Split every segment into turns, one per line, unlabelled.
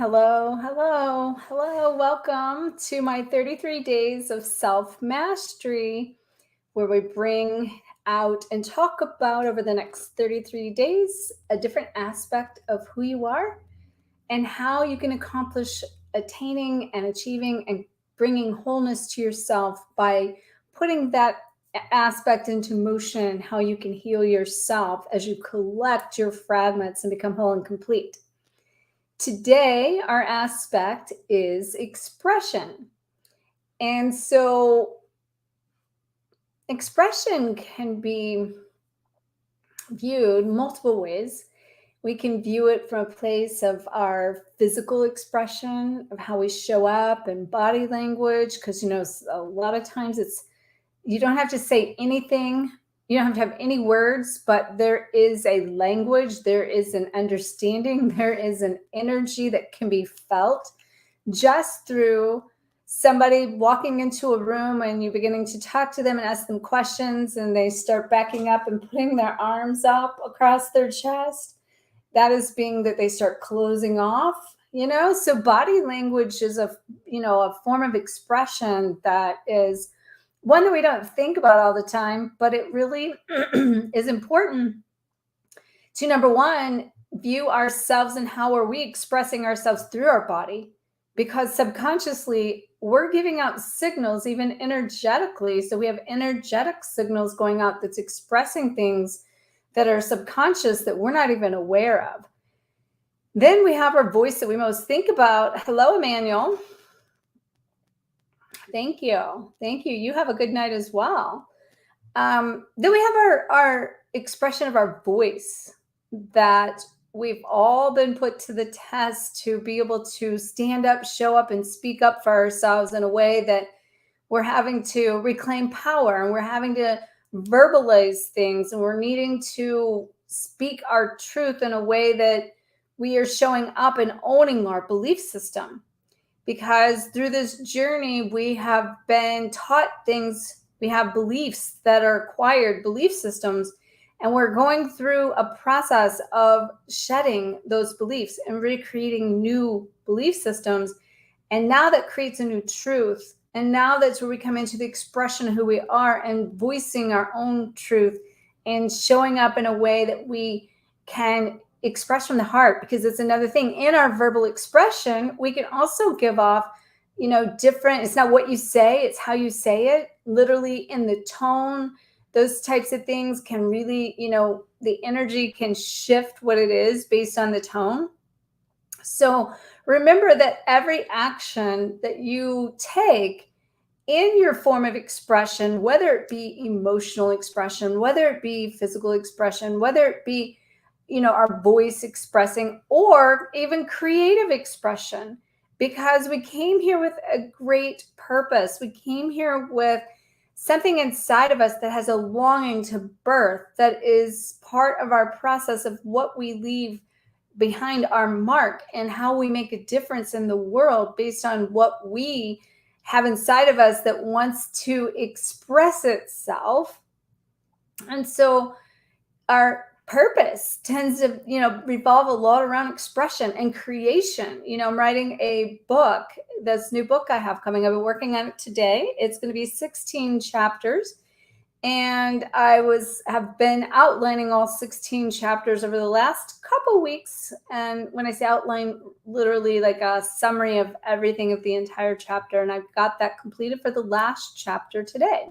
Hello, hello, hello. Welcome to my 33 days of self mastery, where we bring out and talk about over the next 33 days a different aspect of who you are and how you can accomplish attaining and achieving and bringing wholeness to yourself by putting that aspect into motion, how you can heal yourself as you collect your fragments and become whole and complete. Today, our aspect is expression. And so, expression can be viewed multiple ways. We can view it from a place of our physical expression, of how we show up, and body language, because, a lot of times you don't have to say anything. You don't have to have any words, but there is a language, there is an understanding, there is an energy that can be felt just through somebody walking into a room and you beginning to talk to them and ask them questions, and they start backing up and putting their arms up across their chest. That is being that they start closing off, So body language is a form of expression that is one that we don't think about all the time, but it really is important to, number one, view ourselves and how are we expressing ourselves through our body, because subconsciously we're giving out signals even energetically. So we have energetic signals going out that's expressing things that are subconscious that we're not even aware of. Then we have our voice that we most think about. Hello, Emmanuel. Thank you. Thank you. You have a good night as well. Then we have our expression of our voice that we've all been put to the test to be able to stand up, show up, and speak up for ourselves in a way that we're having to reclaim power, and we're having to verbalize things, and we're needing to speak our truth in a way that we are showing up and owning our belief system. Because through this journey, we have been taught things, we have beliefs that are acquired belief systems, and we're going through a process of shedding those beliefs and recreating new belief systems. And now that creates a new truth. And now that's where we come into the expression of who we are and voicing our own truth and showing up in a way that we can express from the heart. Because it's another thing in our verbal expression, we can also give off, different, it's not what you say, it's how you say it, literally in the tone. Those types of things can really, the energy can shift what it is based on the tone. So remember that every action that you take in your form of expression, whether it be emotional expression, whether it be physical expression, whether it be, our voice expressing, or even creative expression, because we came here with a great purpose. We came here with something inside of us that has a longing to birth, that is part of our process of what we leave behind our mark and how we make a difference in the world based on what we have inside of us that wants to express itself. And so our purpose tends to, revolve a lot around expression and creation. I'm writing a book, this new book I have coming. I've been working on it today. It's going to be 16 chapters. And I have been outlining all 16 chapters over the last couple weeks. And when I say outline, literally like a summary of everything of the entire chapter. And I've got that completed for the last chapter today,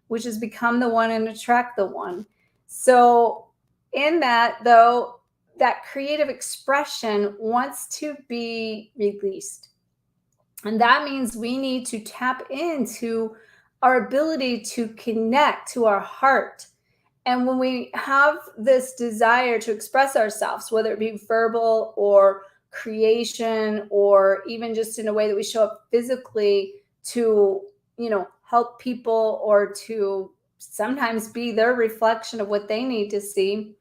which has become the one and attract the one. So in that, though, that creative expression wants to be released. And that means we need to tap into our ability to connect to our heart. And when we have this desire to express ourselves, whether it be verbal or creation, or even just in a way that we show up physically to, help people, or to sometimes be their reflection of what they need to see.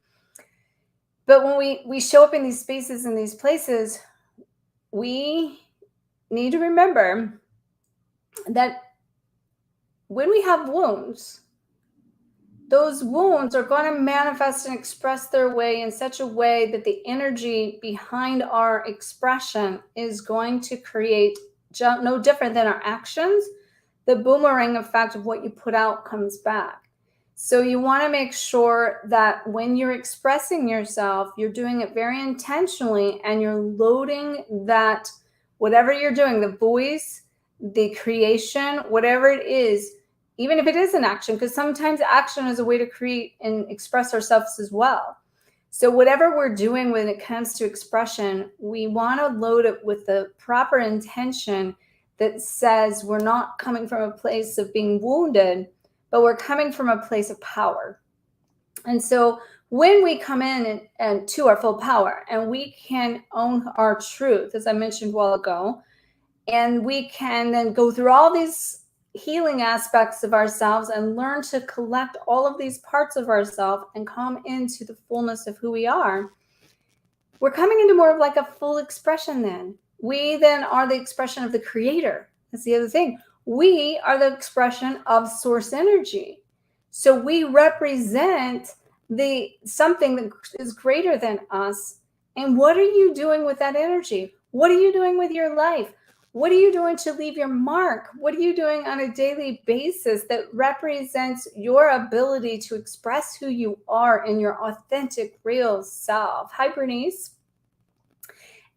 But when we show up in these spaces and these places, we need to remember that when we have wounds, those wounds are going to manifest and express their way in such a way that the energy behind our expression is going to create no different than our actions. The boomerang effect of what you put out comes back. So you want to make sure that when you're expressing yourself, you're doing it very intentionally, and you're loading that, whatever you're doing, the voice, the creation, whatever it is, even if it is an action, because sometimes action is a way to create and express ourselves as well. So whatever we're doing when it comes to expression, we want to load it with the proper intention that says we're not coming from a place of being wounded, but we're coming from a place of power. And so when we come in and to our full power, and we can own our truth, as I mentioned a while ago, and we can then go through all these healing aspects of ourselves and learn to collect all of these parts of ourselves and come into the fullness of who we are, we're coming into more of like a full expression then. We then are the expression of the creator. That's the other thing. We are the expression of source energy. So we represent the something that is greater than us. And what are you doing with that energy? What are you doing with your life? What are you doing to leave your mark? What are you doing on a daily basis that represents your ability to express who you are in your authentic, real self? Hi, Bernice.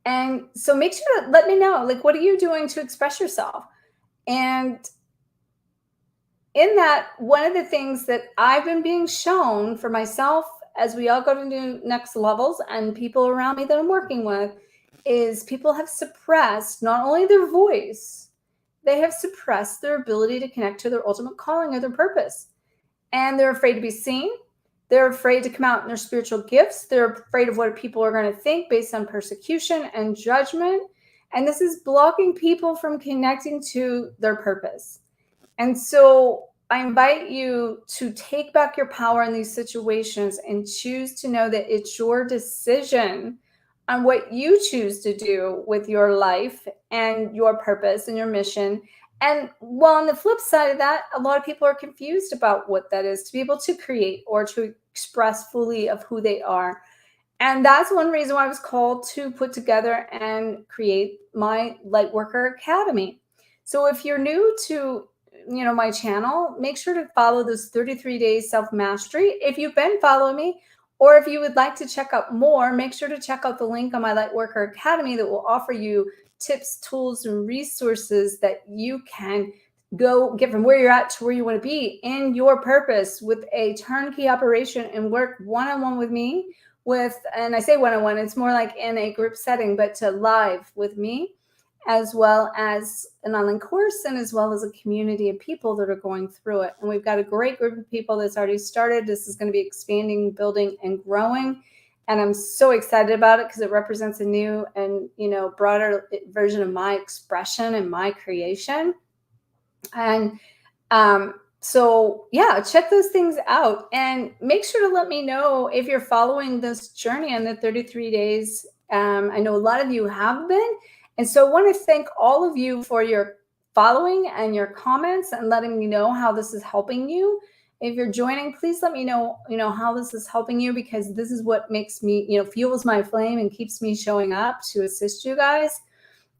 And so make sure to let me know, like, what are you doing to express yourself? And in that, one of the things that I've been being shown for myself as we all go to new next levels, and people around me that I'm working with, is people have suppressed not only their voice, they have suppressed their ability to connect to their ultimate calling or their purpose. And they're afraid to be seen. They're afraid to come out in their spiritual gifts. They're afraid of what people are going to think based on persecution and judgment. And this is blocking people from connecting to their purpose. And so I invite you to take back your power in these situations and choose to know that it's your decision on what you choose to do with your life and your purpose and your mission. And while on the flip side of that, a lot of people are confused about what that is, to be able to create or to express fully of who they are. And that's one reason why I was called to put together and create my Lightworker Academy. So if you're new to my channel, make sure to follow this 33 days self-mastery. If you've been following me, or if you would like to check out more, make sure to check out the link on my Lightworker Academy that will offer you tips, tools, and resources that you can go get from where you're at to where you want to be in your purpose with a turnkey operation, and work one-on-one with me and I say one-on-one, it's more like in a group setting, but to live with me, as well as an online course, and as well as a community of people that are going through it. And we've got a great group of people that's already started. This is going to be expanding, building, and growing. And I'm so excited about it because it represents a new and, broader version of my expression and my creation. And so yeah, check those things out, and make sure to let me know if you're following this journey on the 33 days. I know a lot of you have been. And so I want to thank all of you for your following and your comments and letting me know how this is helping you. If you're joining, please let me know, how this is helping you, because this is what makes me, fuels my flame and keeps me showing up to assist you guys.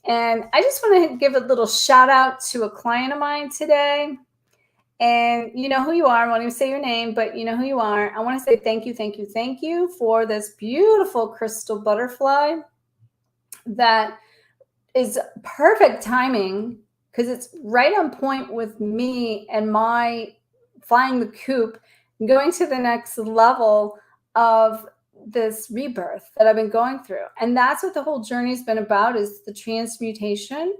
And I just want to give a little shout out to a client of mine today. And you know who you are. I won't even say your name, but you know who you are. I want to say thank you for this beautiful crystal butterfly that is perfect timing, because it's right on point with me and my flying the coop, going to the next level of this rebirth that I've been going through. And that's what the whole journey has been about, is the transmutation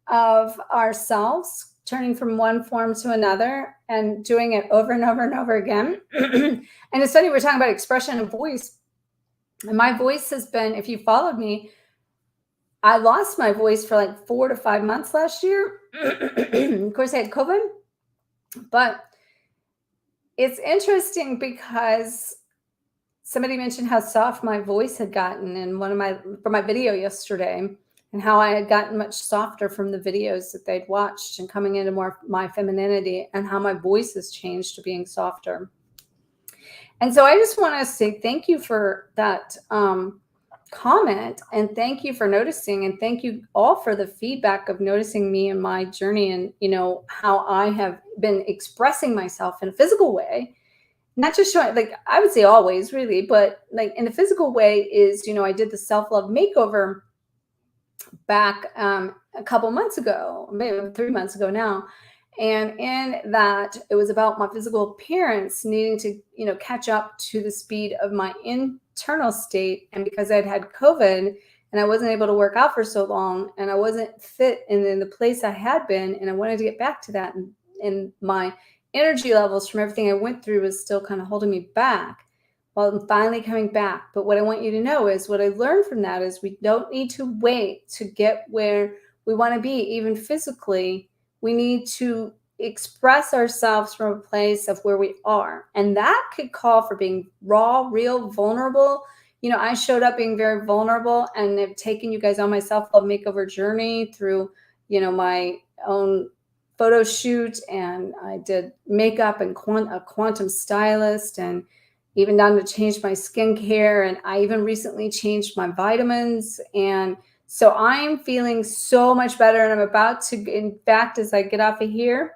of ourselves, turning from one form to another and doing it over and over and over again. And it's funny, we're talking about expression and voice. And my voice has been, if you followed me, I lost my voice for like 4 to 5 months last year. Of course, I had COVID. But it's interesting because somebody mentioned how soft my voice had gotten in for my video yesterday, and how I had gotten much softer from the videos that they'd watched and coming into more my femininity, and how my voice has changed to being softer. And so I just want to say thank you for that comment, and thank you for noticing, and thank you all for the feedback of noticing me and my journey, and how I have been expressing myself in a physical way, not just showing, like, I would say always really, but like in a physical way is, I did the self-love makeover back a couple months ago, maybe 3 months ago now. And in that, it was about my physical appearance needing to, catch up to the speed of my internal state. And because I'd had COVID and I wasn't able to work out for so long, and I wasn't fit in the place I had been, and I wanted to get back to that. And my energy levels from everything I went through was still kind of holding me back. Well, I'm finally coming back. But what I want you to know is what I learned from that is we don't need to wait to get where we want to be, even physically. We need to express ourselves from a place of where we are. And that could call for being raw, real, vulnerable. I showed up being very vulnerable, and have taken you guys on my self-love makeover journey through, my own photo shoot, and I did makeup and a quantum stylist, and even down to change my skincare. And I even recently changed my vitamins. And so I'm feeling so much better. And I'm about to, in fact, as I get off of here,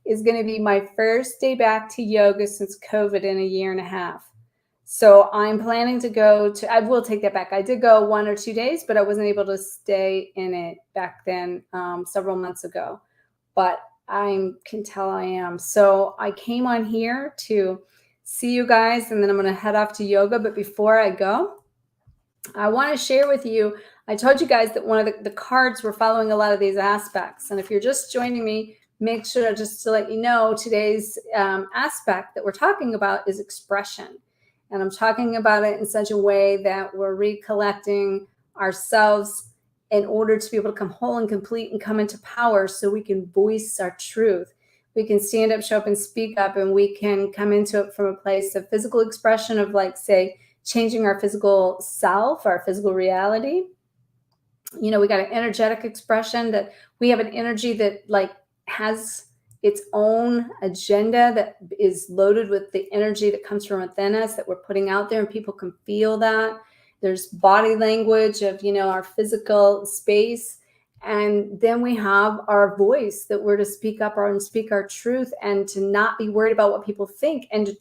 is going to be my first day back to yoga since COVID in a year and a half. So I'm planning to I will take that back. I did go 1 or 2 days, but I wasn't able to stay in it back then, several months ago. But I can tell I am. So I came on here to see you guys, and then I'm going to head off to yoga. But before I go, I want to share with you, I told you guys that one of the cards were following a lot of these aspects. And if you're just joining me, make sure just to let you know today's aspect that we're talking about is expression. And I'm talking about it in such a way that we're recollecting ourselves in order to be able to come whole and complete and come into power, so we can voice our truth. We can stand up, show up, and speak up, and we can come into it from a place of physical expression of, like, say, changing our physical self, our physical reality. We got an energetic expression, that we have an energy that, like, has its own agenda that is loaded with the energy that comes from within us that we're putting out there, and people can feel that. There's body language of, our physical space. And then we have our voice, that we're to speak up and speak our truth, and to not be worried about what people think, and to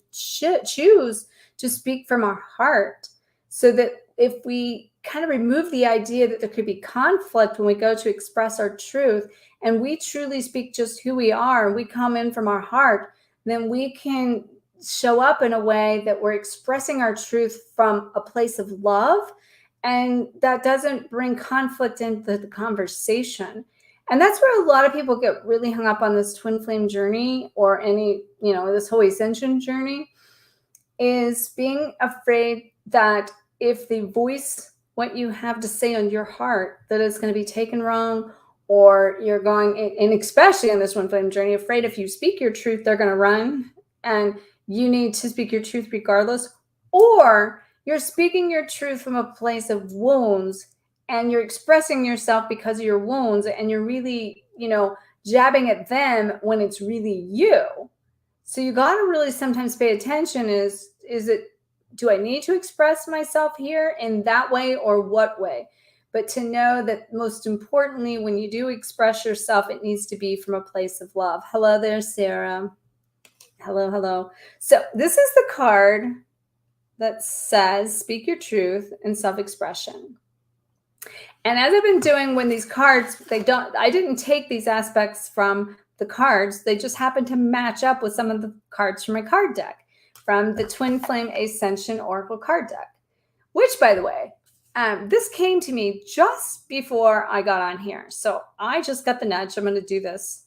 choose to speak from our heart. So that if we kind of remove the idea that there could be conflict when we go to express our truth, and we truly speak just who we are, and we come in from our heart, then we can show up in a way that we're expressing our truth from a place of love, and that doesn't bring conflict into the conversation. And that's where a lot of people get really hung up on this twin flame journey, or any, this whole ascension journey, is being afraid that if they voice what you have to say on your heart, that it's going to be taken wrong, or you're going, and especially in this twin flame journey, afraid if you speak your truth, they're going to run, and you need to speak your truth regardless. Or you're speaking your truth from a place of wounds, and you're expressing yourself because of your wounds, and you're really, jabbing at them when it's really you. So you got to really sometimes pay attention. Do I need to express myself here in that way, or what way? But to know that most importantly, when you do express yourself, it needs to be from a place of love. Hello there, Sarah. Hello, hello. So this is the card that says, speak your truth and self-expression. And as I've been doing, when these cards, I didn't take these aspects from the cards. They just happen to match up with some of the cards from my card deck, from the Twin Flame Ascension Oracle card deck, which, by the way, this came to me just before I got on here. So I just got the nudge. I'm going to do this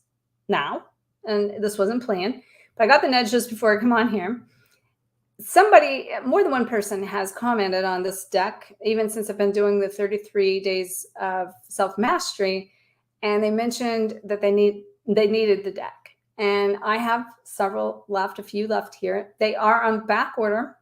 now. And this wasn't planned, but I got the nudge just before I come on here. Somebody, more than one person, has commented on this deck, even since I've been doing the 33 days of self-mastery. And they mentioned that they needed the deck. And I have several left, a few left here. They are on back order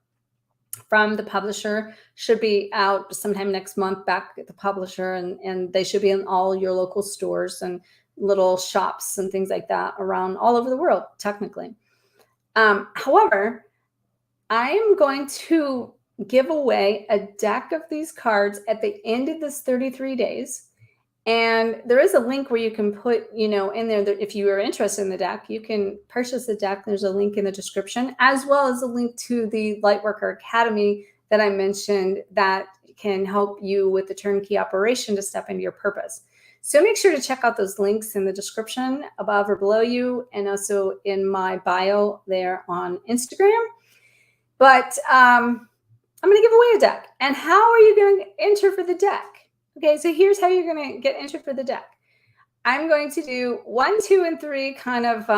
from the publisher. Should be out sometime next month back at the publisher, and they should be in all your local stores and little shops and things like that around all over the world, technically. However, I am going to give away a deck of these cards at the end of this 33 days. And there is a link where you can put, in there that if you are interested in the deck, you can purchase the deck. There's a link in the description, as well as a link to the Lightworker Academy that I mentioned that can help you with the turnkey operation to step into your purpose. So make sure to check out those links in the description above or below you, and also in my bio there on Instagram. But I'm going to give away a deck. And how are you going to enter for the deck? Okay, so here's how you're going to get entered for the deck. I'm going to do 1, 2, and 3 kind of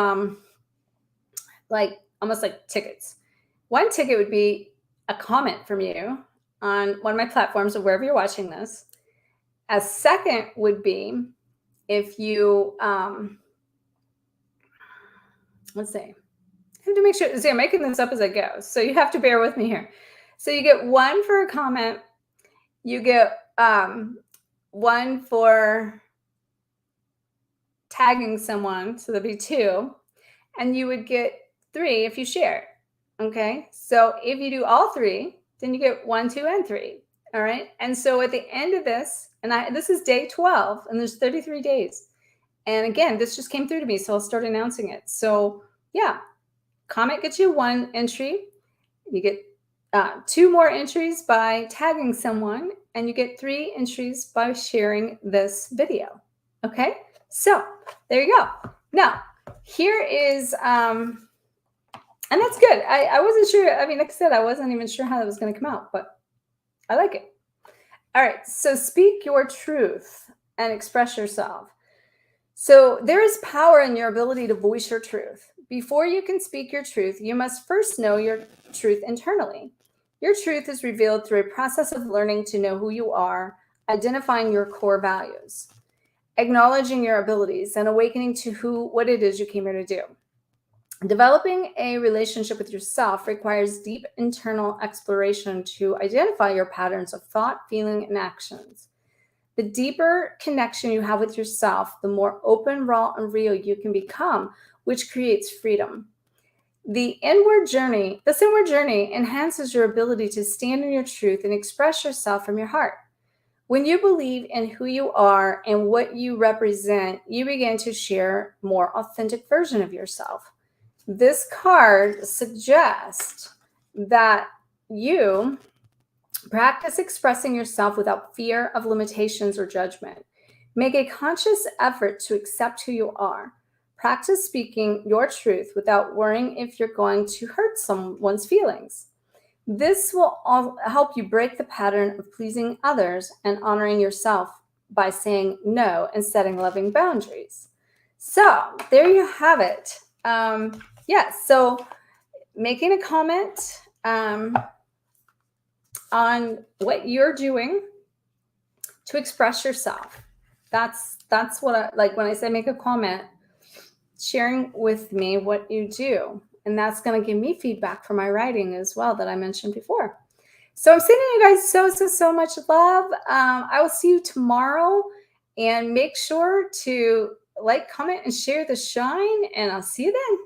almost like tickets. One ticket would be a comment from you on one of my platforms or wherever you're watching this. A second would be if you, let's see, I have to make sure, see, I'm making this up as I go, so you have to bear with me here. So you get 1 for a comment, you get 1 for tagging someone, so there'll be 2, and you would get 3 if you share. Okay, so if you do all 3, then you get 1, 2, and 3. All right, and so at the end of this, and this is day 12, and there's 33 days. And again, this just came through to me, so I'll start announcing it. So yeah, comment gets you 1 entry. You get 2 more entries by tagging someone, and you get 3 entries by sharing this video. Okay, so there you go. Now, here is, and that's good. I wasn't sure. I mean, like I said, I wasn't even sure how that was going to come out, but I like it. All right, so speak your truth and express yourself. So there is power in your ability to voice your truth. Before you can speak your truth, you must first know your truth internally. Your truth is revealed through a process of learning to know who you are, identifying your core values, acknowledging your abilities, and awakening to what it is you came here to do. Developing a relationship with yourself requires deep internal exploration to identify your patterns of thought, feeling, and actions. The deeper connection you have with yourself, the more open, raw, and real you can become, which creates freedom. This inward journey enhances your ability to stand in your truth and express yourself from your heart. When you believe in who you are and what you represent, you begin to share a more authentic version of yourself. This card suggests that you practice expressing yourself without fear of limitations or judgment. Make a conscious effort to accept who you are. Practice speaking your truth without worrying if you're going to hurt someone's feelings. This will help you break the pattern of pleasing others and honoring yourself by saying no and setting loving boundaries. So there you have it. So making a comment on what you're doing to express yourself. That's what I like when I say make a comment, sharing with me what you do. And that's going to give me feedback for my writing as well that I mentioned before. So I'm sending you guys so much love. I will see you tomorrow, and make sure to like, comment, and share the shine, and I'll see you then.